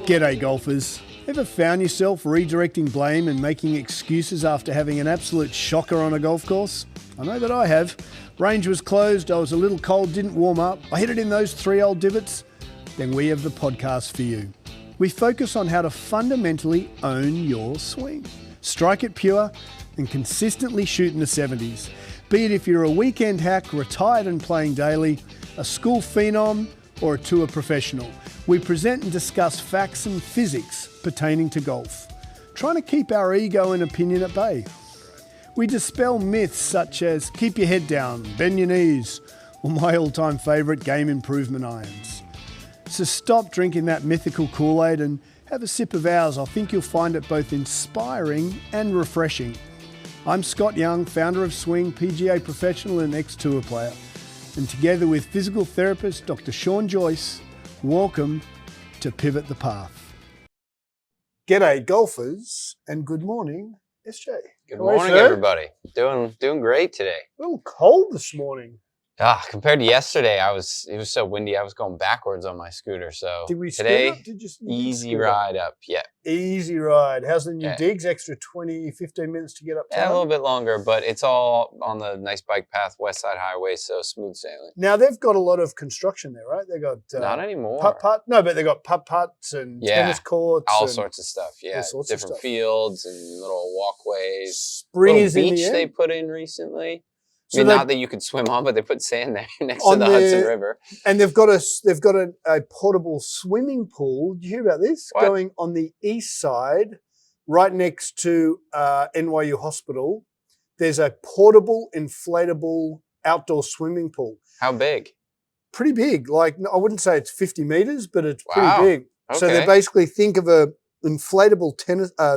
G'day golfers. Ever found yourself redirecting blame and making excuses after having an absolute shocker on a golf course? I know that I have. Range was closed, I was a little cold, didn't warm up, I hit it in those 3 old divots. Then we have the podcast for you. We focus on how to fundamentally own your swing. Strike it pure and consistently shoot in the 70s. Be it if you're a weekend hack, retired and playing daily, a school phenom, or a tour professional. We present and discuss facts and physics pertaining to golf, trying to keep our ego and opinion at bay. We dispel myths such as keep your head down, bend your knees, or my all-time favourite, game improvement irons. So stop drinking that mythical Kool-Aid and have a sip of ours. I think you'll find it both inspiring and refreshing. I'm Scott Young, founder of Swing, PGA professional and ex-tour player. And together with physical therapist Dr. Sean Joyce, welcome to Pivot the Path. G'day golfers and good morning, SJ. Good morning, everybody. Doing great today. A little cold this morning. Compared to yesterday, it was so windy. I was going backwards on my scooter. So today, easy ride up. Yeah. Easy ride. How's the new digs? Extra 20, 15 minutes to get up town? Yeah, a little bit longer, but it's all on the nice bike path, West Side Highway, so smooth sailing. Now, they've got a lot of construction there, right? They've got... Not anymore. Putt. No, but they've got putts and tennis courts. All sorts of stuff, yeah. Different fields and little walkways. Spring is in the beach air. they put in recently. So I mean, not that you could swim on, but they put sand there next to the Hudson River. And they've got a portable swimming pool. Did you hear about this? What? Going on the east side, right next to NYU Hospital. There's a portable, inflatable outdoor swimming pool. How big? Pretty big. Like, I wouldn't say it's 50 meters, but it's pretty big. Okay. So they basically think of a inflatable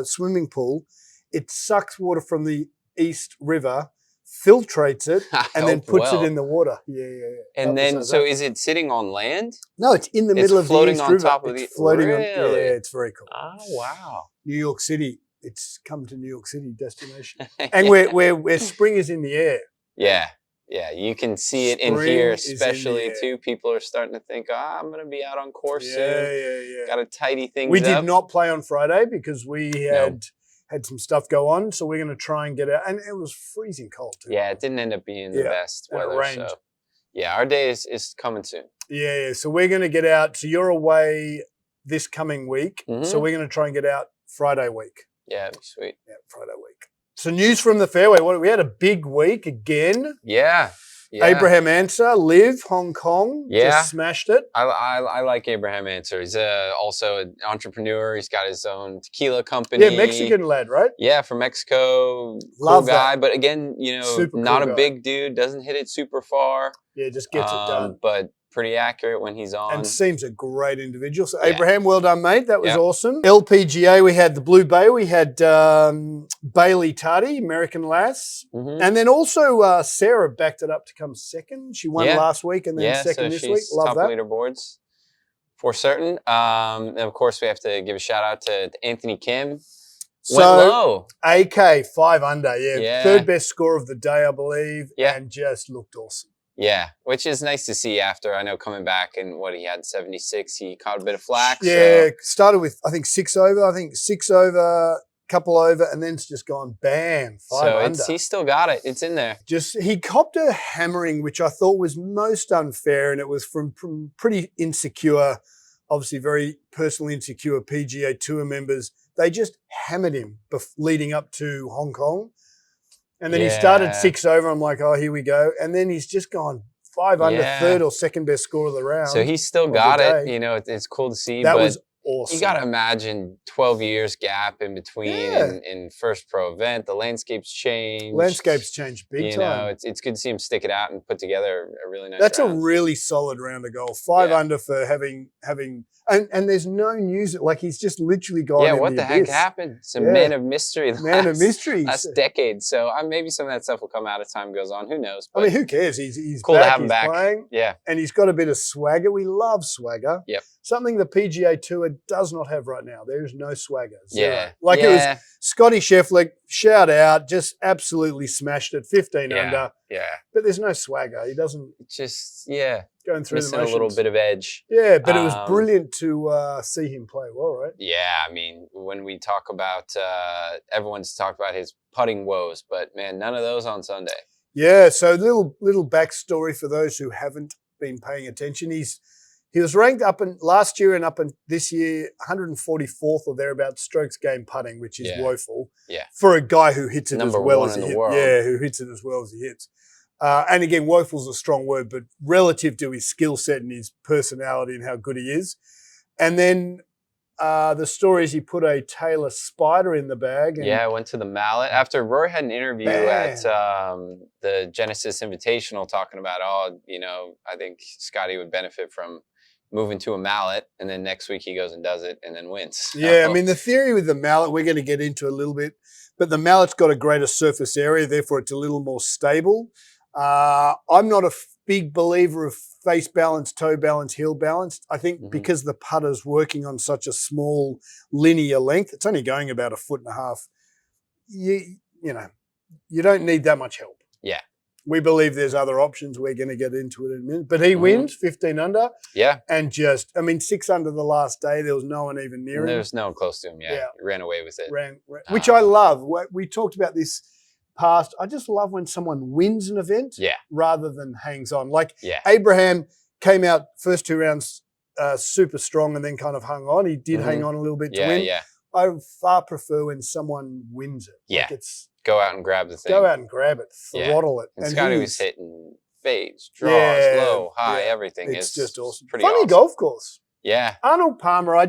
swimming pool. It sucks water from the East River, filtrates it, and then puts it in the water. Yeah. And then, so is it sitting on land? No, it's in the middle of the East River. It's floating on top of the... Floating really? on, yeah, it's very cool. Oh, wow. New York City. It's come to New York City destination. And where spring is in the air. Yeah. You can see it in here, especially too. People are starting to think, I'm going to be out on course soon. Yeah. Got to tidy things up. We did not play on Friday because we had some stuff go on, so we're going to try and get out. And it was freezing cold too. Yeah, it didn't end up being the best weather. So, yeah, our day is coming soon. Yeah, so we're going to get out. So you're away this coming week, so we're going to try and get out Friday week. Yeah, that'd be sweet. Yeah, Friday week. So news from the fairway. We had a big week again. Yeah. Abraham Answer, Live, Hong Kong, just smashed it. I like Abraham Answer. He's also an entrepreneur. He's got his own tequila company. Yeah, Mexican lad, right? Yeah, from Mexico. Love cool guy, that. but again, Super not cool a big dude, doesn't hit it super far. Yeah, just gets it done. But pretty accurate when he's on. And seems a great individual. So Abraham, well done, mate. That was awesome. LPGA, we had the Blue Bay. We had Bailey Tardy, American lass. And then also Sarah backed it up to come second. She won last week and then second this week. Love top that. Leaderboards for certain. And of course, we have to give a shout out to Anthony Kim. So, went low. AK 5 under, third best score of the day, I believe, and just looked awesome. Yeah, which is nice to see after, I know, coming back and what he had 76, he caught a bit of flack. Yeah, started with, I think, 6 over, couple over, and then it's just gone bam, 5 under. He's still got it. It's in there. He copped a hammering, which I thought was most unfair, and it was from pretty insecure, obviously very personally insecure PGA Tour members. They just hammered him leading up to Hong Kong. And then he started 6 over. I'm like, oh, here we go. And then he's just gone 5 under, third or second best score of the round. So he's still got it. It's cool to see. That was awesome. You got to imagine 12 years gap in between in first pro event. The landscape's changed. Landscape's changed big time. It's good to see him stick it out and put together a really nice That's round. A really solid round of golf. 5 under for having and there's no news. Like he's just literally gone. Yeah, what the heck happened? It's a man of mystery. Man of mystery. Last decade. So maybe some of that stuff will come out as time goes on. Who knows? But I mean, who cares? He's cool back, to have him back. Playing, and he's got a bit of swagger. We love swagger. Yep. Something the PGA Tour does not have right now. There is no swagger. Zero. Like it was Scottie Scheffler, shout out, just absolutely smashed it, 15 under. Yeah. But there's no swagger. He doesn't. Just, Going through missing the motions. a little bit of edge. Yeah, but it was brilliant to see him play well, right? Yeah, I mean, when we talk about, everyone's talked about his putting woes, but man, none of those on Sunday. Yeah, so little backstory for those who haven't been paying attention. He was ranked up in last year and up in this year 144th or thereabouts strokes game putting, which is woeful. Yeah. For a guy who hits it as well as he hits. Yeah, who hits it as well as he hits. And again, woeful's a strong word, but relative to his skill set and his personality and how good he is. And then the story is he put a Taylor Spider in the bag. And I went to the Mallet. After Rory had an interview at the Genesis Invitational talking about, I think Scottie would benefit from moving to a Mallet. And then next week he goes and does it and then wins. Yeah, I mean, the theory with the Mallet, we're going to get into a little bit, but the Mallet's got a greater surface area, therefore it's a little more stable. I'm not a big believer of face balance, toe balance, heel balance. I think because the putter's working on such a small linear length, it's only going about 1.5 feet. You don't need that much help. Yeah. We believe there's other options. We're going to get into it in a minute. But he wins 15 under. Yeah. And 6 under the last day. There was no one even near him. There's no one close to him. Yeah. He ran away with it. Which I love. We talked about this past. I just love when someone wins an event rather than hangs on. Like Abraham came out first 2 rounds super strong and then kind of hung on. He did hang on a little bit to win. Yeah. I far prefer when someone wins it. Yeah. Like go out and grab the thing. Go out and grab it. Throttle it. And Scottie was hitting fades, draws, low, high, everything. It's just awesome. Pretty Funny awesome. golf course. Yeah. Arnold Palmer, I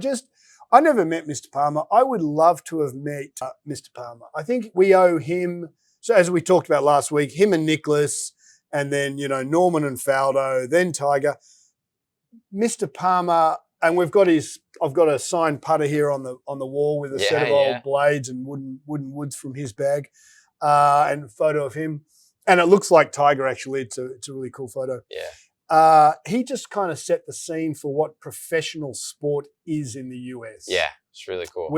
never met Mr. Palmer. I would love to have met Mr. Palmer. I think we owe him, so as we talked about last week, him and Nicholas, and then, Norman and Faldo, then Tiger. Mr. Palmer, and I've got a signed putter here on the wall with a set of old blades and wooden woods from his bag, and a photo of him. And it looks like Tiger, actually. It's a really cool photo. Yeah. He just kind of set the scene for what professional sport is in the US. Yeah, it's really cool.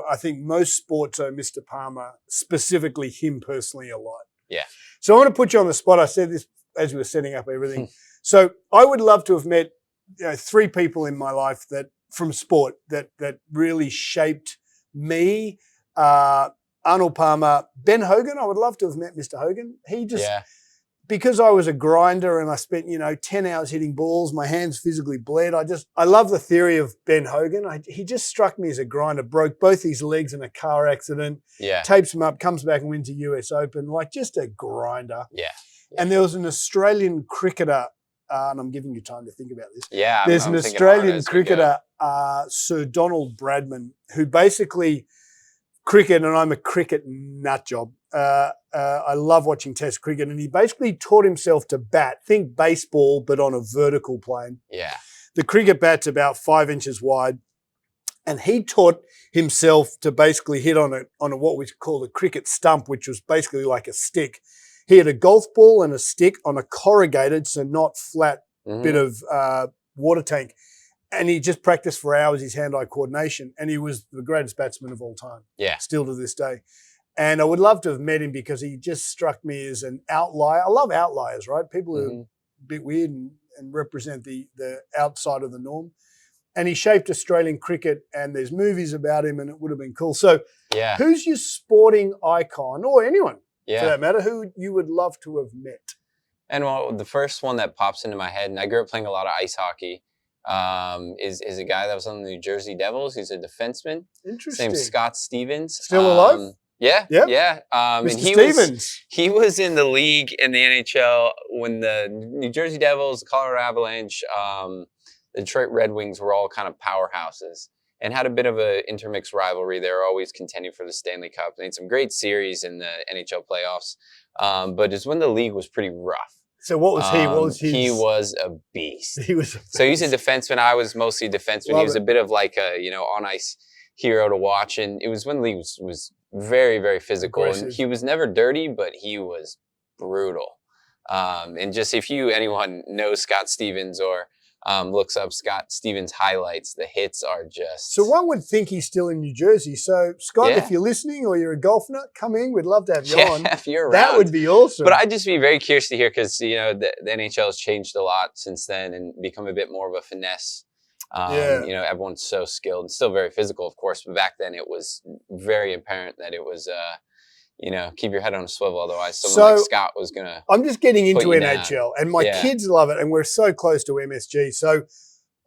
I think most sports owe Mr. Palmer, specifically him personally, a lot. Yeah. So I want to put you on the spot. I said this as we were setting up everything. So I would love to have met 3 people in my life from sport that really shaped me. Arnold Palmer, Ben Hogan. I would love to have met Mr. Hogan. He just, because I was a grinder and I spent, 10 hours hitting balls, my hands physically bled. I love the theory of Ben Hogan. He just struck me as a grinder, broke both his legs in a car accident, tapes him up, comes back and wins a US Open, like just a grinder. Yeah. And there was an Australian cricketer, and I'm giving you time to think about this. Yeah. There's an Australian cricketer, Sir Donald Bradman, who basically cricket, and I'm a cricket nut job. I love watching Test cricket, and he basically taught himself to bat. Think baseball, but on a vertical plane. Yeah. The cricket bat's about 5 inches wide, and he taught himself to basically hit on what we call a cricket stump, which was basically like a stick. He had a golf ball and a stick on a corrugated, so not flat bit of water tank. And he just practiced for hours his hand-eye coordination, and he was the greatest batsman of all time. Yeah. Still to this day. And I would love to have met him because he just struck me as an outlier. I love outliers, right? People who are a bit weird and represent the outside of the norm. And he shaped Australian cricket, and there's movies about him, and it would have been cool. So who's your sporting icon, or anyone for that matter, who you would love to have met? And well, the first one that pops into my head, and I grew up playing a lot of ice hockey, is a guy that was on the New Jersey Devils. He's a defenseman. Interesting. His name's Scott Stevens. Still alive? Yeah. Mr. And Stevens. He was in the league in the NHL when the New Jersey Devils, the Colorado Avalanche, the Detroit Red Wings were all kind of powerhouses and had a bit of an intermixed rivalry. They were always contending for the Stanley Cup. They had some great series in the NHL playoffs, but it's when the league was pretty rough. So what was he? What was his? He was a beast. So he's a defenseman. I was mostly a defenseman. He was a bit of like a, on ice hero to watch. And it was when the league was very, very physical. Aggressive. And he was never dirty, but he was brutal. And just if anyone knows Scott Stevens or looks up Scott Stevens highlights, the hits are just... So one would think he's still in New Jersey. So, Scott, Yeah. if you're listening or you're a golf nut, come in. We'd love to have you on. if you're around. That would be awesome. But I'd just be very curious to hear because, you know, the NHL has changed a lot since then and become a bit more of a finesse. You know, everyone's so skilled and still very physical, of course. But back then it was very apparent that it was... you know, keep your head on a swivel. Otherwise, someone like Scott was going to... I'm just getting into NHL, and my kids love it, and we're so close to MSG. So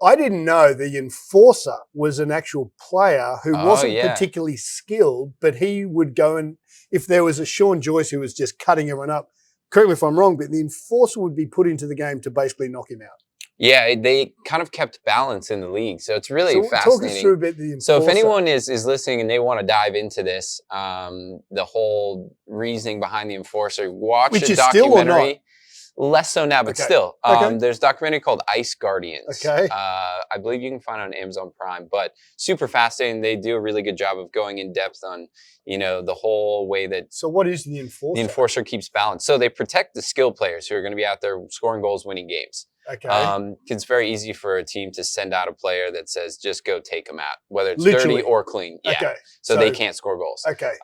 I didn't know the enforcer was an actual player who wasn't particularly skilled, but he would go and, if there was a Sean Joyce who was just cutting everyone up, correct me if I'm wrong, but the enforcer would be put into the game to basically knock him out. Yeah, they kind of kept balance in the league. So it's really fascinating. Talk us through a bit the enforcer. So if anyone is listening and they want to dive into this, the whole reasoning behind the enforcer, watch a documentary. Still or not? Less so now, but still. There's a documentary called Ice Guardians. Okay. I believe you can find it on Amazon Prime, but super fascinating. They do a really good job of going in depth on, you know, the whole way that... So what is the enforcer? The enforcer keeps balance. So they protect the skilled players who are going to be out there scoring goals, winning games. Okay. It's very easy for a team to send out a player that says, just go take them out, whether it's dirty or clean. Yeah. Okay. So they can't score goals. Okay.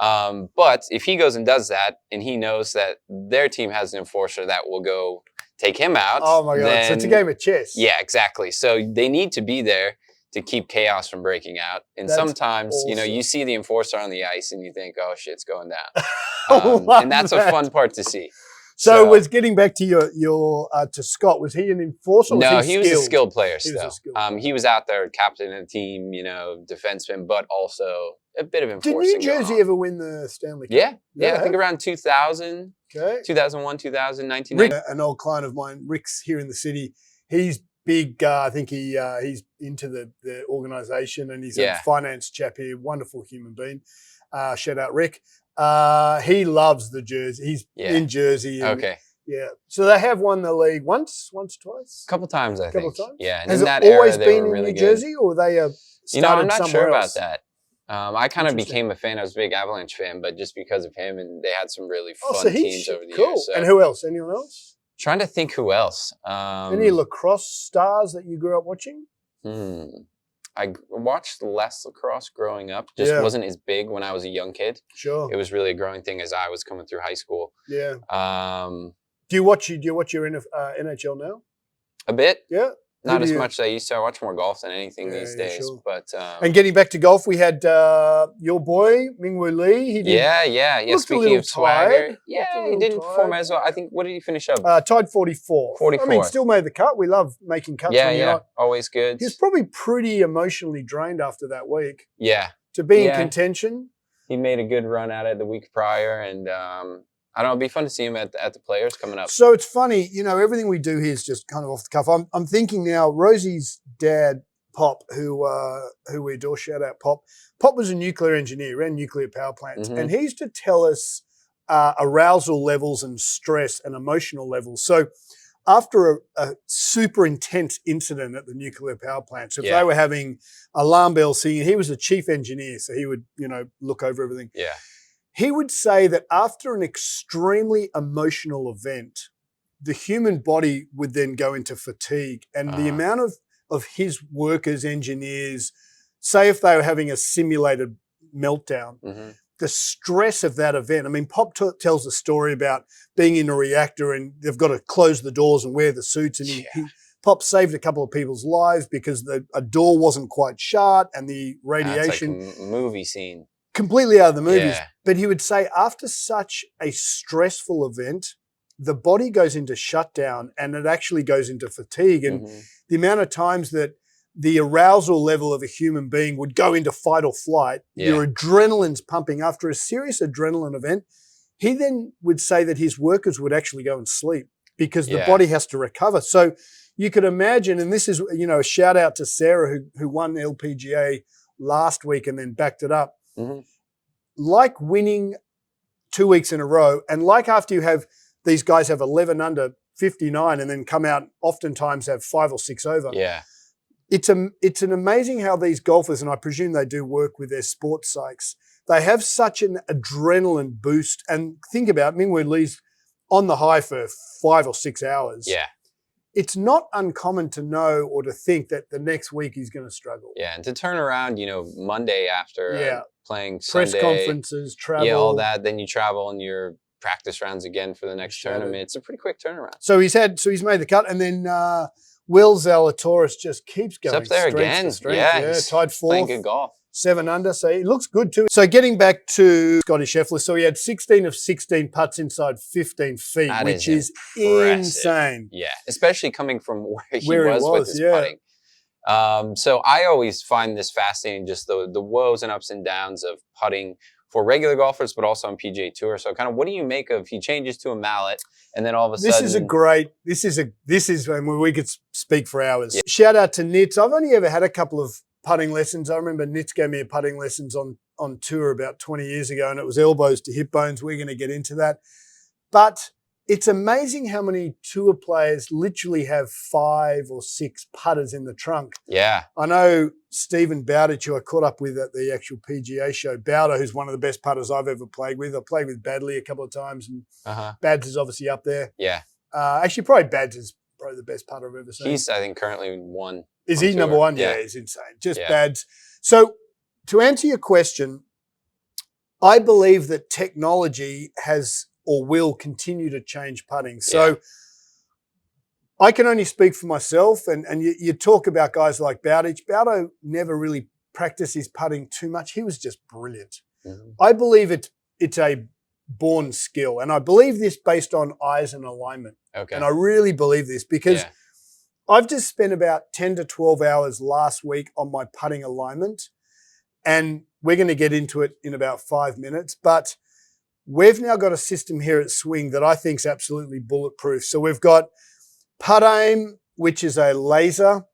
But if he goes and does that, and he knows that their team has an enforcer that will go take him out. Oh my God. Then, so it's a game of chess. Yeah, exactly. So they need to be there to keep chaos from breaking out. And sometimes, you know, you see the enforcer on the ice and you think, oh, shit's going down. And that's a fun part to see. So was getting back to your to Scott, was he an enforcer? Or no, he was a skilled player he still. Was he was out there captaining a team, you know, defenseman, but also a bit of enforcing. Did New Jersey ever win the Stanley Cup? Yeah, I think around 2000, okay. 2001, 2000, 1990. Rick, an old client of mine, Rick's here in the city. He's big. I think he's into the organisation, and he's a finance chap here. Wonderful human being. Shout out Rick. He loves the jersey. He's in Jersey. And, yeah. So they have won the league once, twice? A couple times, I think. Couple times? Yeah. And has in that it always era, been in really New Jersey, or they started You know, I'm not sure else? about that. I kind of became a fan. I was a big Avalanche fan, but just because of him, and they had some really fun teams over the years. So. And who else? Anyone else? Trying to think who else. Any lacrosse stars that you grew up watching? I watched less lacrosse growing up. Just wasn't as big when I was a young kid. Sure. It was really a growing thing as I was coming through high school. Yeah. Do you watch your NHL now? A bit. Yeah. Not as much as I used to. I watch more golf than anything these days. Sure. But and getting back to golf, we had your boy Mingwoo Lee. He did, yeah. Speaking of swagger, he didn't perform as well. I think, what did he finish up? Tied 44. 44. I mean, still made the cut. We love making cuts. Always good. He was probably pretty emotionally drained after that week. Yeah. To be in contention. He made a good run at it the week prior, and I don't know, it'd be fun to see him at the Players coming up. So it's funny, you know, everything we do here is just kind of off the cuff. I'm thinking now, Rosie's dad, Pop, who we adore, shout out Pop. Pop was a nuclear engineer, ran nuclear power plants, and he used to tell us arousal levels and stress and emotional levels. So after a super intense incident at the nuclear power plants, if they were having alarm bells singing, he was the chief engineer, so he would, you know, look over everything. Yeah. He would say that after an extremely emotional event, the human body would then go into fatigue. And the amount of his workers, engineers, say if they were having a simulated meltdown, the stress of that event. I mean, Pop tells a story about being in a reactor and they've got to close the doors and wear the suits. And Pop saved a couple of people's lives because a door wasn't quite shut and the radiation. It's like a movie scene. Completely out of the movies. But he would say after such a stressful event, the body goes into shutdown and it actually goes into fatigue. And the amount of times that the arousal level of a human being would go into fight or flight, your adrenaline's pumping after a serious adrenaline event, he then would say that his workers would actually go and sleep because the body has to recover. So you could imagine, and this is, you know, a shout out to Sarah who won LPGA last week and then backed it up. Like winning 2 weeks in a row, and like after you have these guys have 11 under 59 and then come out oftentimes have 5 or 6 over. Yeah. It's an amazing how these golfers, and I presume they do work with their sports psychs, they have such an adrenaline boost. And think about Mingwoo Lee's on the high for 5 or 6 hours. Yeah. it's not uncommon to know or to think that the next week he's going to struggle. Yeah, and to turn around, Monday after playing press Sunday, conferences, travel, all that, then you travel and your practice rounds again for the next tournament. It's a pretty quick turnaround. So he's made the cut, and then Will Zalatoris just keeps going. He's up there again. Yeah, tied fourth. Playing good golf. 7 under, so he looks good too. So getting back to Scottie Scheffler, so he had 16 of 16 putts inside 15 feet, which is insane. Yeah, especially coming from where he was with his putting. So I always find this fascinating, just the woes and ups and downs of putting for regular golfers, but also on PGA Tour. So kind of what do you make of, he changes to a mallet and then all of a sudden... This is when we could speak for hours. Yeah. Shout out to Nitz. I've only ever had a couple of putting lessons. I remember Nitz gave me a putting lessons on tour about 20 years ago, and it was elbows to hip bones. We're going to get into that. But it's amazing how many tour players literally have 5 or 6 putters in the trunk. Yeah. I know Stephen Bowditch, who I caught up with at the actual PGA show, Bowder, who's one of the best putters I've ever played with. I played with Badley a couple of times, and Bads is obviously up there. Yeah. Actually, probably Bads is probably the best putter I've ever seen. He's, I think, currently one. Is he number one? Yeah, he's insane. Just Bads. So to answer your question, I believe that technology has or will continue to change putting. So I can only speak for myself, and you talk about guys like Bowditch. Bowdo never really practiced his putting too much. He was just brilliant. Mm-hmm. I believe it's a born skill, and I believe this based on eyes and alignment. Okay. And I really believe this because I've just spent about 10 to 12 hours last week on my putting alignment, and we're going to get into it in about 5 minutes, but we've now got a system here at Swing that I think is absolutely bulletproof. So we've got PuttAIM, which is a laser.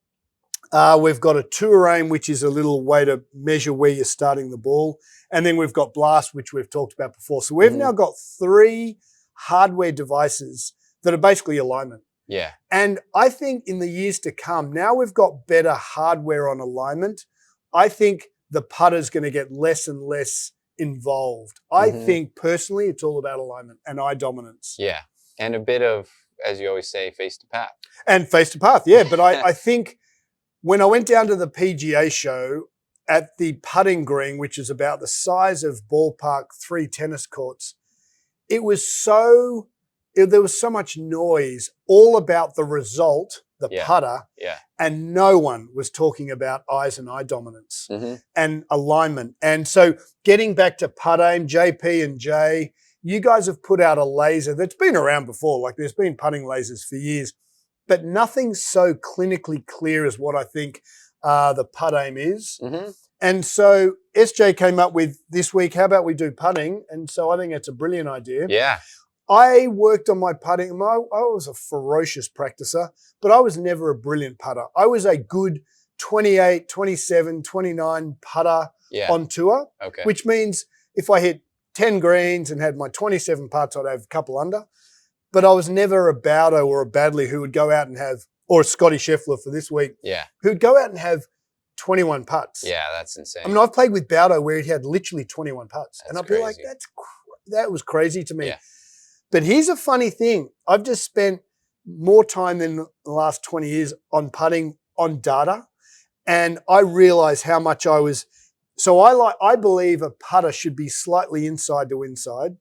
We've got a Tour Aim, which is a little way to measure where you're starting the ball. And then we've got Blast, which we've talked about before. So we've now got 3 hardware devices that are basically alignment. Yeah. And I think in the years to come, now we've got better hardware on alignment, I think the putter's going to get less and less involved. I think personally it's all about alignment and eye dominance. Yeah. And a bit of, as you always say, face to path. And face to path, yeah. But I think when I went down to the PGA show at the putting green, which is about the size of ballpark 3 tennis courts, there was so much noise all about the result, the putter, and no one was talking about eyes and eye dominance and alignment. And so getting back to PuttAIM, JP and Jay, you guys have put out a laser that's been around before. Like there's been putting lasers for years, but nothing so clinically clear as what I think the PuttAIM is. And so SJ came up with this week, how about we do putting? And so I think it's a brilliant idea. Yeah. I worked on my putting. I was a ferocious practicer, but I was never a brilliant putter. I was a good 28, 27, 29 putter on tour, which means if I hit 10 greens and had my 27 putts, I'd have a couple under. But I was never a Bowdo or a Badley who would go out and have, or a Scottie Scheffler for this week, who'd go out and have 21 putts. Yeah, that's insane. I mean, I've played with Bowdo where he had literally 21 putts. And I'd be like, that was crazy to me. Yeah. But here's a funny thing. I've just spent more time than the last 20 years on putting on data, and I realize how much I was. So I believe a putter should be slightly inside to inside.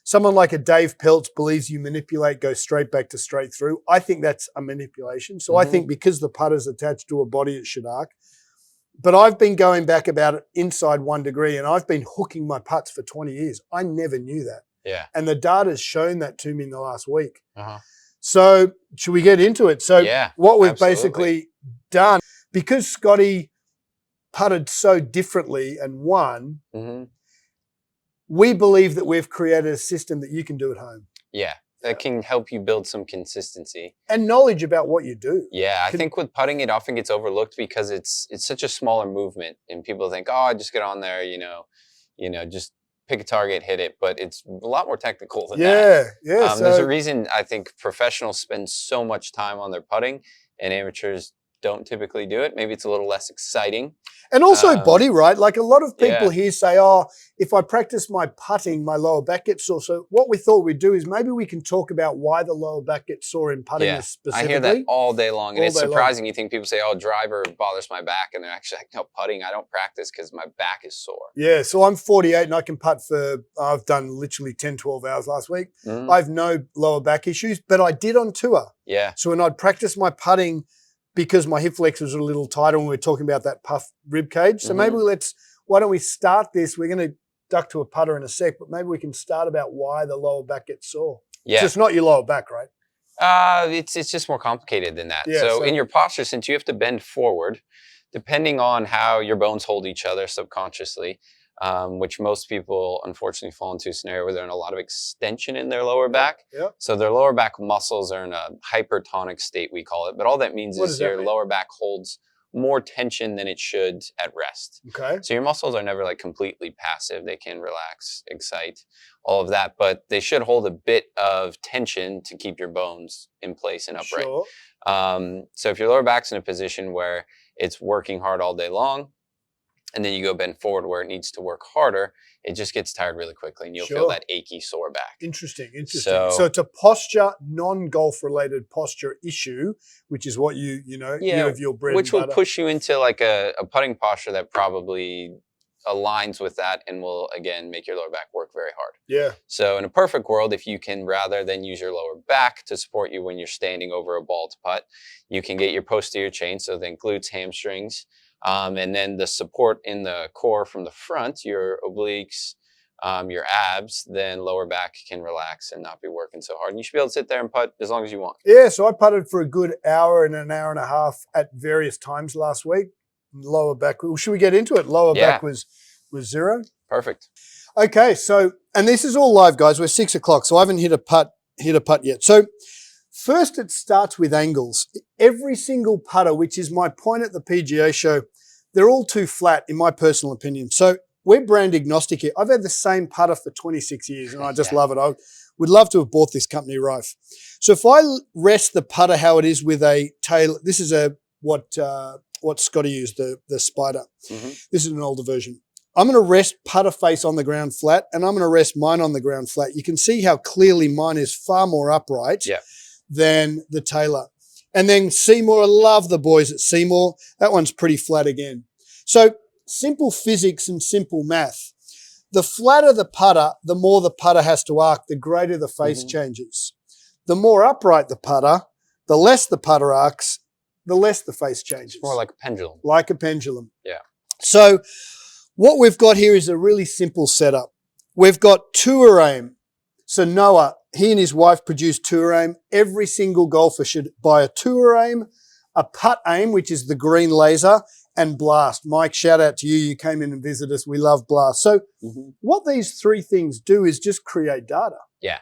Someone like a Dave Peltz believes you manipulate, go straight back to straight through. I think that's a manipulation. So I think because the putter's attached to a body, it should arc. But I've been going back about inside 1 degree, and I've been hooking my putts for 20 years. I never knew that. Yeah. And the data's shown that to me in the last week. So should we get into it? So what we've basically done, because Scottie putted so differently and won, we believe that we've created a system that you can do at home. Yeah. That can help you build some consistency. And knowledge about what you do. Yeah, I think with putting, it often gets overlooked because it's such a smaller movement. And people think, oh, I just get on there, just pick a target, hit it, but it's a lot more technical than that. Yeah. There's a reason I think professionals spend so much time on their putting and amateurs don't typically do it. Maybe it's a little less exciting. And also body, right? Like a lot of people Yeah. here say, oh, if I practice my putting, my lower back gets sore. So what we thought we'd do is maybe we can talk about why the lower back gets sore in putting specifically. I hear that all day long. And it's day surprising. long. You think people say, oh, driver bothers my back. And they're actually like, no, putting, I don't practice because my back is sore. Yeah, so I'm 48 and I can putt for, I've done literally 10, 12 hours last week. I have no lower back issues, but I did on tour. Yeah. So when I'd practice my putting, because my hip flexors are a little tighter when we're talking about that puff rib cage. So maybe why don't we start this? We're going to duck to a putter in a sec, but maybe we can start about why the lower back gets sore. Yeah. It's just not your lower back, right? It's just more complicated than that. Yeah, so in your posture, since you have to bend forward, depending on how your bones hold each other subconsciously, which most people unfortunately fall into a scenario where they're in a lot of extension in their lower back. Yeah. So their lower back muscles are in a hypertonic state, we call it. But all that means is your lower back holds more tension than it should at rest. Okay. So your muscles are never like completely passive. They can relax, excite, all of that. But they should hold a bit of tension to keep your bones in place and upright. Sure. So if your lower back's in a position where it's working hard all day long, and then you go bend forward where it needs to work harder, it just gets tired really quickly and you'll feel that achy, sore back. Interesting. So it's a posture, non-golf related posture issue, which is what you have your bread which and will butter. push you into like a putting posture that probably aligns with that and will, again, make your lower back work very hard. Yeah. So in a perfect world, if you can, rather than use your lower back to support you when you're standing over a ball to putt, you can get your posterior chain, so then glutes, hamstrings, and then the support in the core from the front, your obliques, your abs, then lower back can relax and not be working so hard. And you should be able to sit there and putt as long as you want. Yeah, so I putted for a good hour and an hour and a half at various times last week. Lower back, well, should we get into it? Lower back was 0. Perfect. Okay, so, and this is all live, guys. We're 6 o'clock, so I haven't hit a putt yet. So first it starts with angles. Every single putter, which is my point at the PGA show, they're all too flat in my personal opinion. So we're brand agnostic here. I've had the same putter for 26 years and I just love it. I would love to have bought this company, Rife. So if I rest the putter how it is with a tail, this is what Scottie used, the Spider. This is an older version. I'm going to rest putter face on the ground flat and I'm going to rest mine on the ground flat. You can see how clearly mine is far more upright than the Taylor. And then Seymour, I love the boys at Seymour. That one's pretty flat again. So simple physics and simple math. The flatter the putter, the more the putter has to arc, the greater the face changes. The more upright the putter, the less the putter arcs, the less the face changes. It's more like a pendulum. Like a pendulum. Yeah. So what we've got here is a really simple setup. We've got PuttAIM. So Noah, he and his wife produced PuttAIM. Every single golfer should buy a PuttAIM, a PuttAIM, which is the green laser, and Blast. Mike, shout out to you. You came in and visited us. We love Blast. So what these three things do is just create data. Yeah.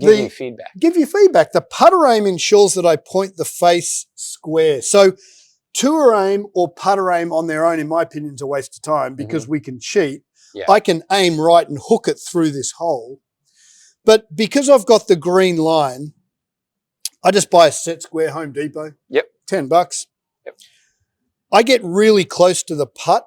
Give you feedback. Give you feedback. The PuttAIM ensures that I point the face square. So PuttAIM or PuttAIM on their own, in my opinion, is a waste of time because we can cheat. Yeah. I can aim right and hook it through this hole. But because I've got the green line, I just buy a set square, Home Depot. Yep. $10. Yep. I get really close to the putt.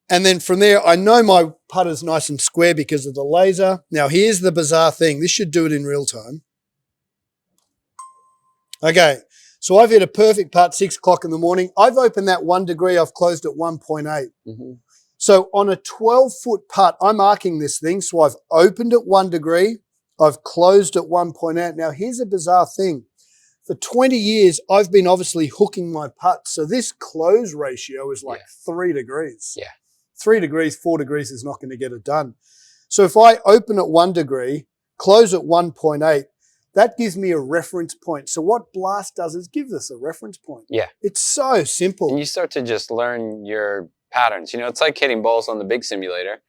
And then from there, I know my putter's nice and square because of the laser. Now, here's the bizarre thing. This should do it in real time. Okay, so I've hit a perfect putt, 6 o'clock in the morning. I've opened that 1 degree. I've closed at 1.8. So on a 12-foot putt, I'm arcing this thing. So I've opened at 1 degree. I've closed at 1.8. Now, here's a bizarre thing. For 20 years, I've been obviously hooking my putts. So this close ratio is like 3 degrees. Yeah. 3 degrees, 4 degrees is not going to get it done. So if I open at 1 degree, close at 1.8, that gives me a reference point. So what Blast does is gives us a reference point. Yeah. It's so simple. And you start to just learn your patterns. You know, it's like hitting balls on the big simulator.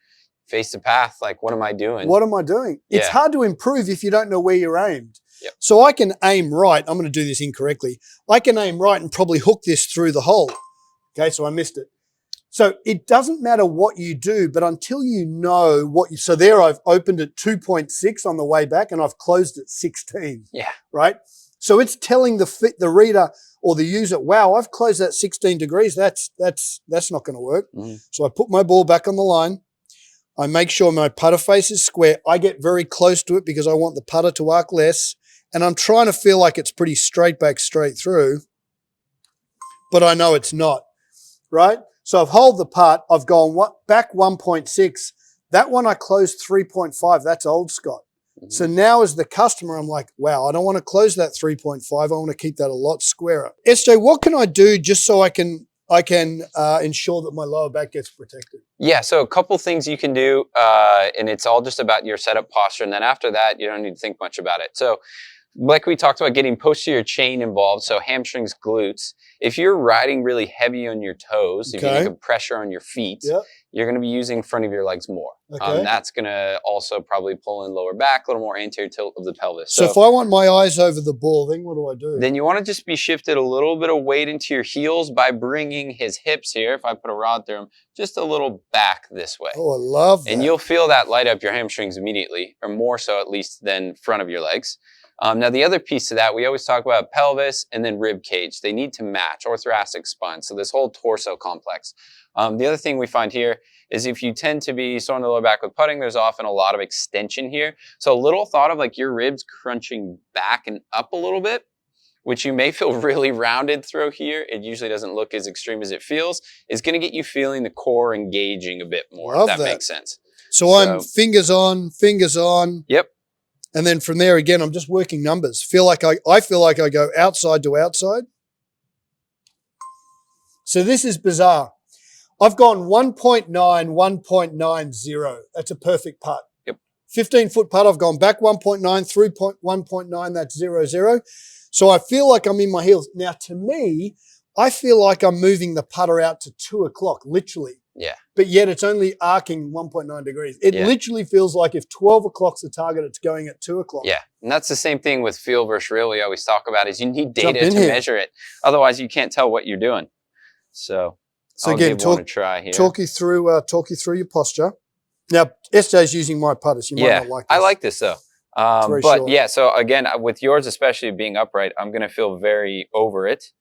Face the path, like, what am I doing? What am I doing? It's hard to improve if you don't know where you're aimed. Yep. So I can aim right. I'm going to do this incorrectly. I can aim right and probably hook this through the hole. Okay, so I missed it. So it doesn't matter what you do, but until you know what you, so there I've opened at 2.6 on the way back and I've closed at 16. Yeah. Right? So it's telling the reader or the user, wow, I've closed that 16 degrees. That's not going to work. So I put my ball back on the line. I make sure my putter face is square. I get very close to it because I want the putter to arc less. And I'm trying to feel like it's pretty straight back, straight through. But I know it's not, right? So I've held the putt. I've gone back 1.6. That one I closed 3.5. That's old Scott. So now as the customer, I'm like, wow, I don't want to close that 3.5. I want to keep that a lot squarer. SJ, what can I do just so I can ensure that my lower back gets protected? Yeah, so a couple things you can do, and it's all just about your setup posture. And then after that, you don't need to think much about it. So like we talked about, getting posterior chain involved, so hamstrings, glutes. If you're riding really heavy on your toes, if you need a pressure on your feet, you're going to be using front of your legs more. That's going to also probably pull in lower back, a little more anterior tilt of the pelvis. So if I want my eyes over the ball, then what do I do? Then you want to just be shifted a little bit of weight into your heels by bringing his hips here, if I put a rod through him, just a little back this way. Oh, I love that. And you'll feel that light up your hamstrings immediately, or more so at least than front of your legs. Now, the other piece to that, we always talk about pelvis and then rib cage. They need to match, or thoracic spine, so this whole torso complex. The other thing we find here is if you tend to be sore in the lower back with putting, there's often a lot of extension here. So a little thought of like your ribs crunching back and up a little bit, which you may feel really rounded through here. It usually doesn't look as extreme as it feels. Is going to get you feeling the core engaging a bit more, if that makes sense. So I'm fingers on. Yep. And then from there, again, I'm just working numbers. I feel like I go outside to outside. So this is bizarre. I've gone 1.9, 1.90. That's a perfect putt. Yep. 15-foot putt, I've gone back 1.9, through 1.9, that's 0.0. So I feel like I'm in my heels. Now, to me, I feel like I'm moving the putter out to 2 o'clock, literally. Yeah. But yet it's only arcing 1.9 degrees. It literally feels like if 12 o'clock's the target, it's going at 2 o'clock. Yeah. And that's the same thing with feel versus real. We always talk about is you need data to measure it. Otherwise, you can't tell what you're doing. So I'll again, give one a try here. Talk you through your posture. Now, SJ's using my putters. You might not like this. I like this though. But short. Yeah, so again, with yours especially being upright, I'm going to feel very over it.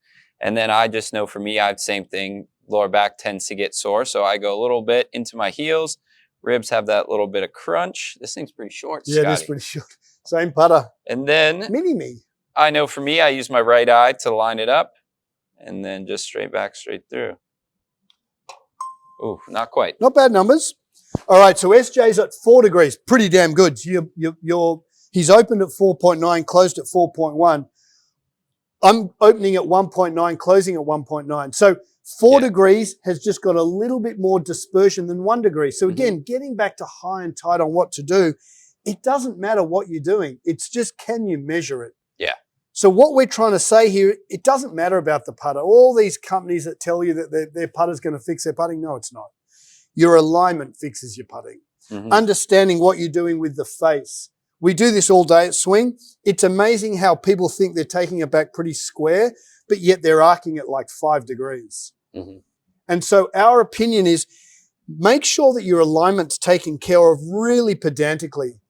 And then I just know for me, I have the same thing. Lower back tends to get sore, so I go a little bit into my heels. Ribs have that little bit of crunch. This thing's pretty short, Yeah, Scottie. it is pretty short. Same putter. And then Mini-me. I know for me, I use my right eye to line it up, and then just straight back, straight through. Ooh, not quite. Not bad numbers. All right, so SJ's at 4 degrees. Pretty damn good. He's opened at 4.9, closed at 4.1. I'm opening at 1.9, closing at 1.9. So 4 degrees has just got a little bit more dispersion than 1 degree. So again, getting back to high and tight on what to do, it doesn't matter what you're doing. It's just, can you measure it? Yeah. So what we're trying to say here, it doesn't matter about the putter. All these companies that tell you that their putter's going to fix their putting, no, it's not. Your alignment fixes your putting. Understanding what you're doing with the face. We do this all day at Swing. It's amazing how people think they're taking it back pretty square, but yet they're arcing it like 5 degrees. And so our opinion is make sure that your alignment's taken care of really pedantically.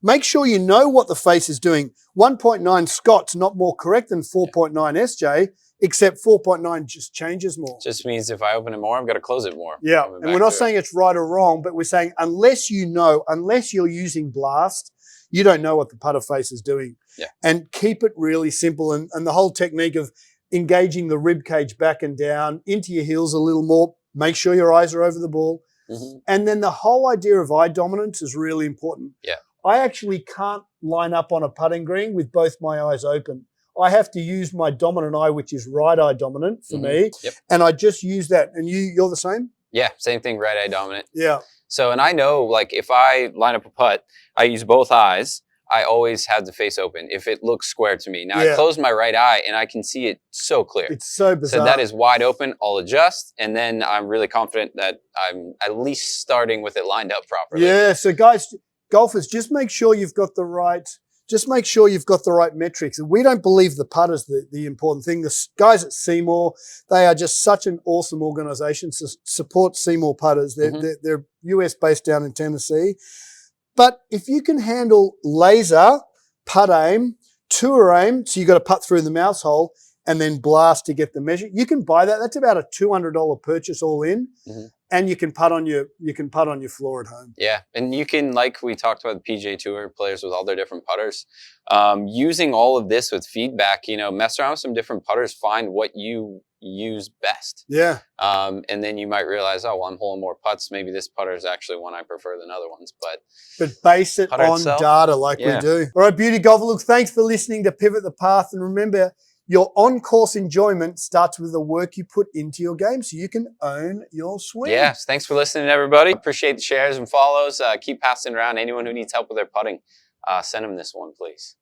Make sure you know what the face is doing. 1.9 Scott's not more correct than 4.9 SJ, except 4.9 just changes more. Just means if I open it more, I've got to close it more. Yeah, and we're not saying it's right or wrong, but we're saying unless you're using blast, you don't know what the putter face is doing. Yeah. And keep it really simple. And the whole technique of engaging the rib cage back and down into your heels a little more. Make sure your eyes are over the ball. And then the whole idea of eye dominance is really important. Yeah. I actually can't line up on a putting green with both my eyes open. I have to use my dominant eye, which is right eye dominant for me. Yep. And I just use that. And you're the same? Yeah, same thing, right eye dominant. Yeah. So, and I know, like, if I line up a putt, I use both eyes. I always have the face open if it looks square to me. Now, I close my right eye, and I can see it so clear. It's so bizarre. So that is wide open. I'll adjust, and then I'm really confident that I'm at least starting with it lined up properly. Yeah, so guys, golfers, just make sure you've got the right metrics. And we don't believe the putter's the important thing. The guys at Seymour, they are just such an awesome organization to support Seymour putters. They're US based down in Tennessee. But if you can handle laser, PuttAIM, tour aim, so you got to putt through the mouse hole and then blast to get the measure. You can buy that. That's about a $200 purchase all in. Mm-hmm. And you can putt on your floor at home. Yeah, and you can, like we talked about the PGA Tour players with all their different putters, using all of this with feedback, mess around with some different putters, find what you use best. Yeah. And then you might realize, oh, well, I'm holing more putts. Maybe this putter is actually one I prefer than other ones. But base it on data like we do. All right, beauty golfer. Look, thanks for listening to Pivot the Path. And remember, your on-course enjoyment starts with the work you put into your game so you can own your swing. Yes, thanks for listening, everybody. Appreciate the shares and follows. Keep passing around. Anyone who needs help with their putting, send them this one, please.